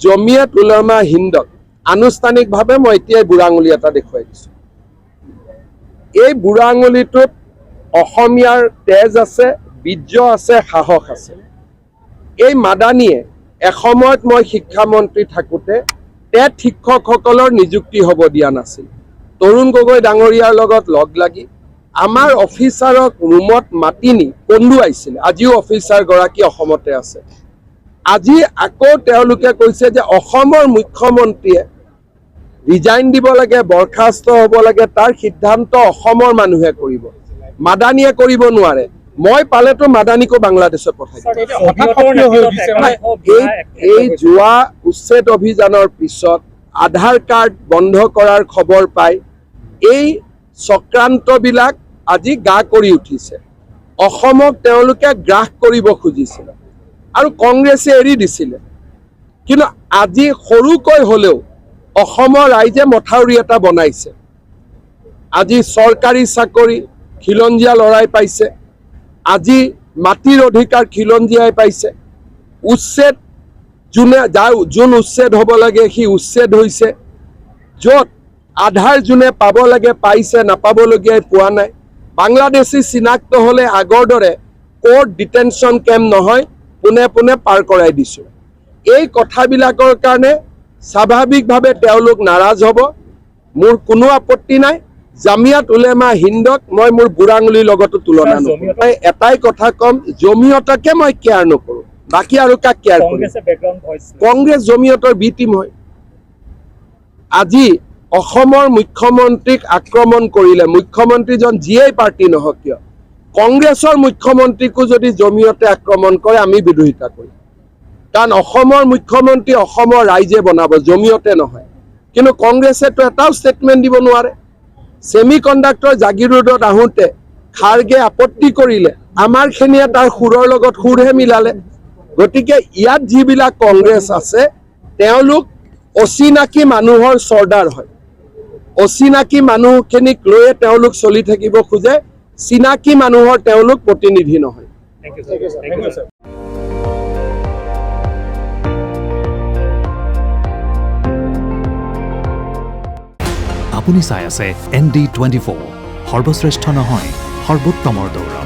জমিয়ত উলামা হিন্দক আনুষ্ঠানিকভাৱে মই এতিয়াই বুঢ়া আঙুলি এটা দেখুৱাই দিছোঁ। এই বুঢ়া আঙুলিটোত অসমীয়াৰ তেজ আছে, বীৰ্য আছে, সাহস আছে। এই মাদানীয়ে এসময়ত মই শিক্ষামন্ত্ৰী থাকোঁতে টেট শিক্ষকসকলৰ নিযুক্তি হ'ব দিয়া নাছিল। তৰুণ গগৈ ডাঙৰীয়াৰ লগত লগ লাগি আমাৰ অফিচাৰক ৰুমত মাতি নি কন্দুৱাইছিলে। আজিও অফিচাৰগৰাকী অসমতে আছে। আজি আকৌ তেওঁলোকে কৈছে যে অসমৰ মুখ্যমন্ত্ৰীয়ে ৰিজাইন দিব লাগে, বৰখাস্ত হ'ব লাগে, তাৰ সিদ্ধান্ত অসমৰ মানুহে কৰিব, মাদানীয়ে কৰিব নোৱাৰে। মই পালেতো মাদানীকো বাংলাদেশত পঠাই দিম। এই যোৱা উচ্ছেদ অভিযানৰ পিছত আধাৰ কাৰ্ড বন্ধ কৰাৰ খবৰ পাই এই চক্ৰান্তবিলাক আজি গা কৰি উঠিছে। অসমক তেওঁলোকে গ্ৰাস কৰিব খুজিছিলে আৰু কংগ্ৰেছে এৰি দিছিলে। কিন্তু আজি সৰুকৈ হ'লেও অসমৰ ৰাইজে মথাউৰি এটা বনাইছে। আজি চৰকাৰী চাকৰি খিলঞ্জীয়া ল'ৰাই পাইছে, আজি মাটিৰ অধিকাৰ খিলঞ্জীয়াই পাইছে। উচ্ছেদ যোন উচ্ছেদ হ'ব লাগে সি উচ্ছেদ হৈছে। য'ত আধাৰ যোনে পাব লাগে পাইছে, নাপাবলগীয়াই পোৱা নাই। বাংলাদেশী চিনাক্ত হ'লে আগৰ দৰে কোৰ্ট ডিটেনশ্যন কেম্প নহয়, পোনে পোনে পাৰ কৰাই দিছোঁ। এই কথাবিলাকৰ কাৰণে স্বাভাৱিকভাৱে তেওঁলোক নাৰাজ হ'ব। মোৰ কোনো আপত্তি নাই। জামিয়াত উলেমা হিন্দক মই মোৰ বুঢ়া আঙুলিৰ লগতো তুলনা নকৰোঁ। মই এটাই কথা ক'ম, জমিয়তকে মই কেয়াৰ নকৰোঁ, বাকী আৰু কাক কেয়াৰ কৰোঁ? কংগ্ৰেছ জমিয়তৰ বি টিম হয়। আজি অসমৰ মুখ্যমন্ত্ৰীক আক্ৰমণ কৰিলে, মুখ্যমন্ত্ৰীজন যিয়েই পাৰ্টি নহওক কিয়, কংগ্ৰেছৰ মুখ্যমন্ত্ৰীকো যদি জমিয়তে আক্ৰমণ কৰে আমি বিৰোধিতা কৰিম। কাৰণ অসমৰ মুখ্যমন্ত্ৰী অসমৰ ৰাইজে বনাব, জমিয়তে নহয়। কিন্তু কংগ্ৰেছেতো এটাও ষ্টেটমেণ্ট দিব নোৱাৰে। ছেমি কণ্ডাক্টৰ জাগিৰোডত আহোঁতে খাৰ্গে আপত্তি কৰিলে, আমাৰখিনিয়ে তাৰ সুৰৰ লগত সুৰহে মিলালে। গতিকে ইয়াত যিবিলাক কংগ্ৰেছ আছে তেওঁলোক অচিনাকি মানুহৰ চৰ্দাৰ হয়। অচিনাকি মানুহখিনিক লৈয়ে তেওঁলোক চলি থাকিব খোজে, চিনাকি মানুহৰ তেওঁলোক প্ৰতিনিধি নহয়। আপুনি চাই আছে ND24, সৰ্বশ্ৰেষ্ঠ নহয়, সৰ্বোত্তমৰ দৌৰ।